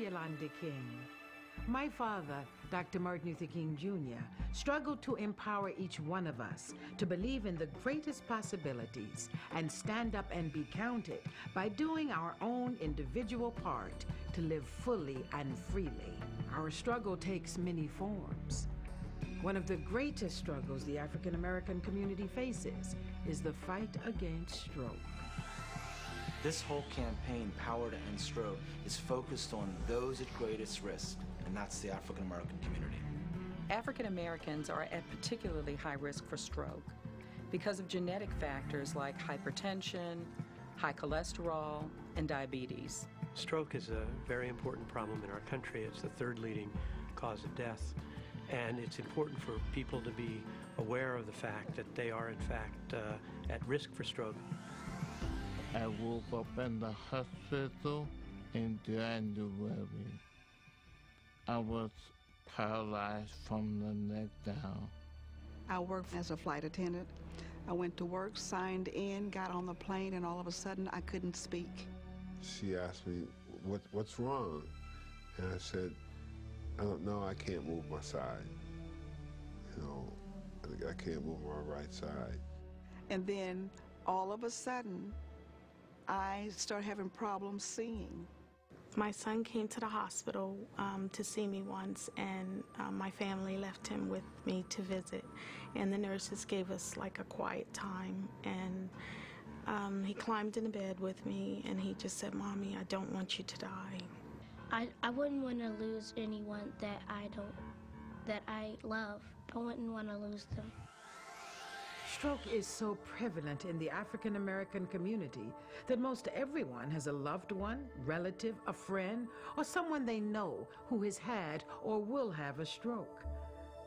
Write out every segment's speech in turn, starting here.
Yolanda King. My father, Dr. Martin Luther King Jr., struggled to empower each one of us to believe in the greatest possibilities and stand up and be counted by doing our own individual part to live fully and freely. Our struggle takes many forms. One of the greatest struggles the African American community faces is the fight against stroke. This whole campaign, Power to End Stroke, is focused on those at greatest risk, and that's the African American community. African Americans are at particularly high risk for stroke because of genetic factors like hypertension, high cholesterol, and diabetes. Stroke is a very important problem in our country. It's the third leading cause of death, and it's important for people to be aware of the fact that they are, in fact, at risk for stroke. I woke up in the hospital in January. I was paralyzed from the neck down. I worked as a flight attendant. I went to work, signed in, got on the plane, and all of a sudden I couldn't speak. She asked me, what's wrong? And I said, I don't know, I can't move my side. You know, I can't move my right side. And then all of a sudden, I started having problems seeing. My son came to the hospital to see me once, and my family left him with me to visit. And the nurses gave us like a quiet time, and he climbed in the bed with me, and he just said, "Mommy, I don't want you to die." I wouldn't want to lose anyone that I love. I wouldn't want to lose them. Stroke is so prevalent in the African American community that most everyone has a loved one, relative, a friend, or someone they know who has had or will have a stroke.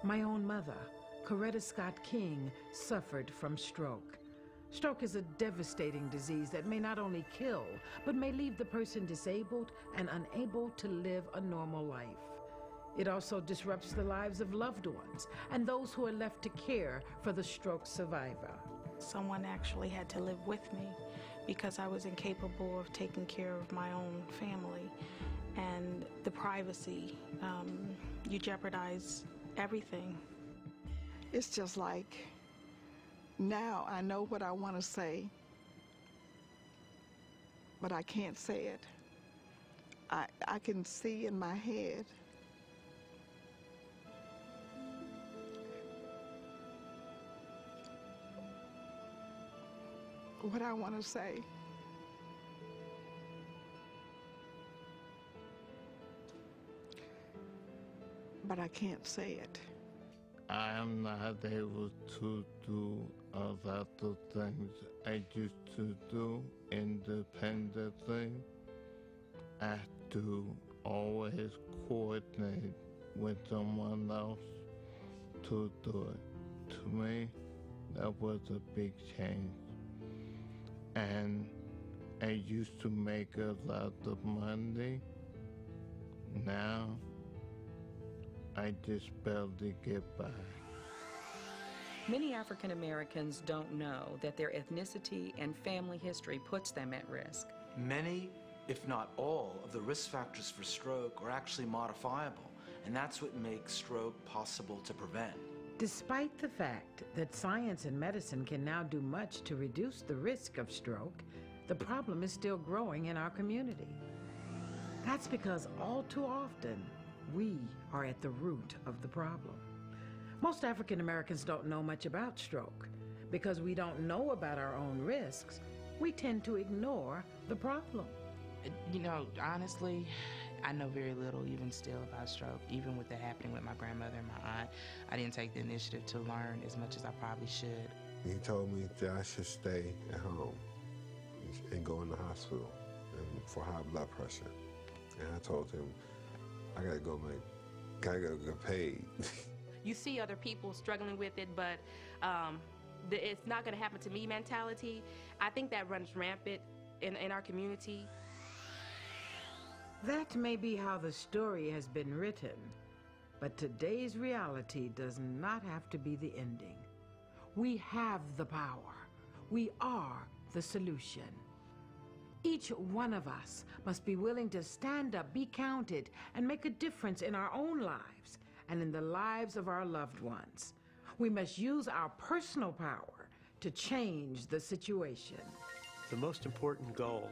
My own mother, Coretta Scott King, suffered from stroke. Stroke is a devastating disease that may not only kill, but may leave the person disabled and unable to live a normal life. It also disrupts the lives of loved ones and those who are left to care for the stroke survivor. Someone actually had to live with me because I was incapable of taking care of my own family. And the privacy, you jeopardize everything. It's just like, now I know what I want to say, but I can't say it. I can see in my head what I want to say. But I can't say it. I am not able to do a lot of things I used to do independently. I have to always coordinate with someone else to do it. To me, that was a big change. And I used to make a lot of money. Now, I just barely get by. Many African Americans don't know that their ethnicity and family history puts them at risk. Many, if not all, of the risk factors for stroke are actually modifiable, and that's what makes stroke possible to prevent. Despite the fact that science and medicine can now do much to reduce the risk of stroke, the problem is still growing in our community. That's because all too often, we are at the root of the problem. Most African Americans don't know much about stroke. Because we don't know about our own risks, we tend to ignore the problem. You know, honestly, I know very little even still about stroke. Even with that happening with my grandmother and my aunt, I didn't take the initiative to learn as much as I probably should. He told me that I should stay at home and go in the hospital for high blood pressure. And I told him, I gotta go get paid. You see other people struggling with it, but it's not gonna happen to me mentality. I think that runs rampant in our community. That may be how the story has been written, but today's reality does not have to be the ending. We have the power. We are the solution. Each one of us must be willing to stand up, be counted, and make a difference in our own lives and in the lives of our loved ones. We must use our personal power to change the situation. The most important goal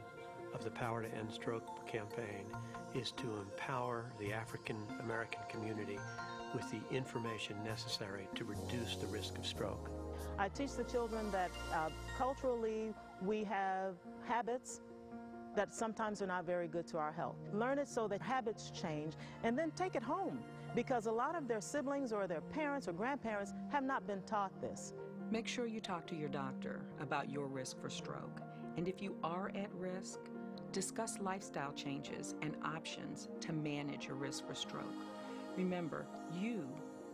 of the Power to End Stroke campaign is to empower the African American community with the information necessary to reduce the risk of stroke. I teach the children that culturally we have habits that sometimes are not very good to our health. Learn it so that habits change, and then take it home, because a lot of their siblings or their parents or grandparents have not been taught this. Make sure you talk to your doctor about your risk for stroke. And if you are at risk, discuss lifestyle changes and options to manage your risk for stroke. Remember, you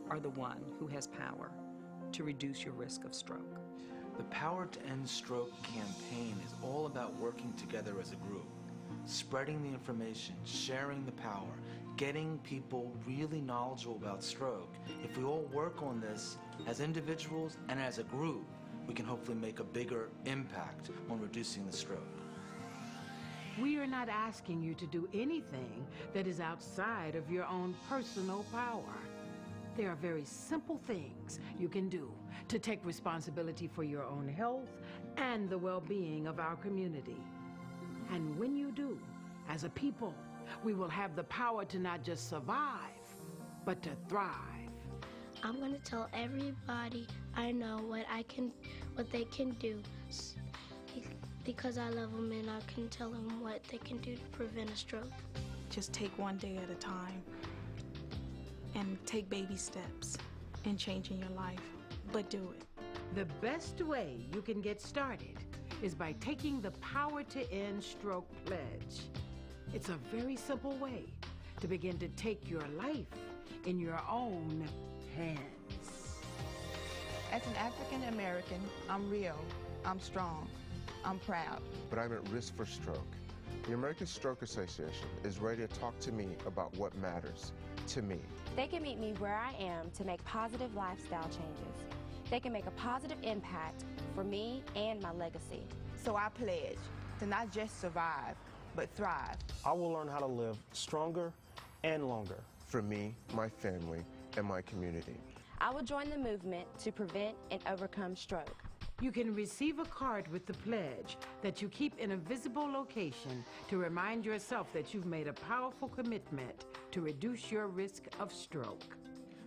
are the one who has power to reduce your risk of stroke. The Power to End Stroke campaign is all about working together as a group, spreading the information, sharing the power, getting people really knowledgeable about stroke. If we all work on this as individuals and as a group, we can hopefully make a bigger impact on reducing the stroke. We are not asking you to do anything that is outside of your own personal power. There are very simple things you can do to take responsibility for your own health and the well-being of our community. And when you do, as a people, we will have the power to not just survive, but to thrive. I'm going to tell everybody I know what they can do, because I love them and I can tell them what they can do to prevent a stroke. Just take one day at a time and take baby steps in changing your life, but do it. The best way you can get started is by taking the Power to End Stroke pledge. It's a very simple way to begin to take your life in your own hands. As an African American, I'm real, I'm strong, I'm proud. But I'm at risk for stroke. The American Stroke Association is ready to talk to me about what matters to me. They can meet me where I am to make positive lifestyle changes. They can make a positive impact for me and my legacy. So I pledge to not just survive, but thrive. I will learn how to live stronger and longer. For me, my family, and my community. I will join the movement to prevent and overcome stroke. You can receive a card with the pledge that you keep in a visible location to remind yourself that you've made a powerful commitment to reduce your risk of stroke.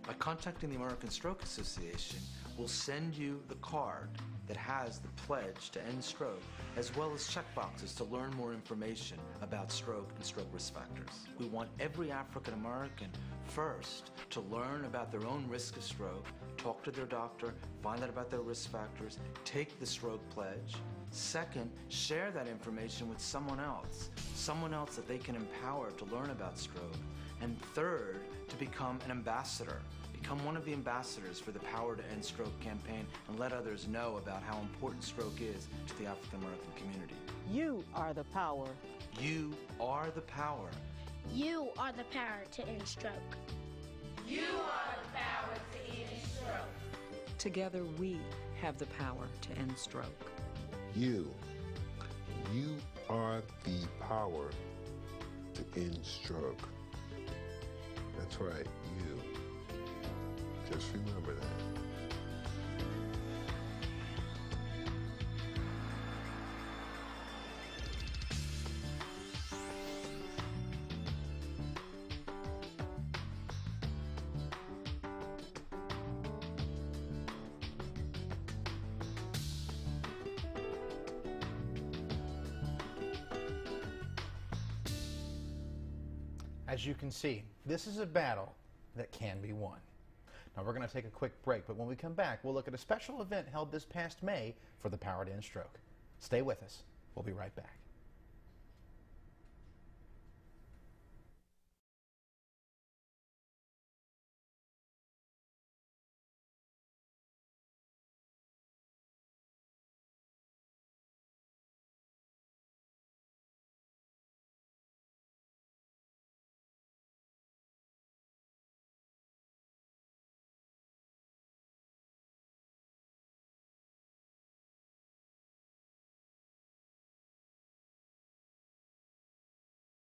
By contacting the American Stroke Association, we'll send you the card that has the pledge to end stroke, as well as checkboxes to learn more information about stroke and stroke risk factors. We want every African American first to learn about their own risk of stroke, talk to their doctor, find out about their risk factors, take the stroke pledge. Second, share that information with someone else that they can empower to learn about stroke. And third, to become an ambassador. Become one of the ambassadors for the Power to End Stroke campaign and let others know about how important stroke is to the African American community. You are the power. You are the power. You are the power to end stroke. You are the power to end stroke. Together we have the power to end stroke. You are the power to end stroke. That's right, you. Just remember that. As you can see, this is a battle that can be won. Now we're going to take a quick break, but when we come back, we'll look at a special event held this past May for the Power to End Stroke. Stay with us. We'll be right back.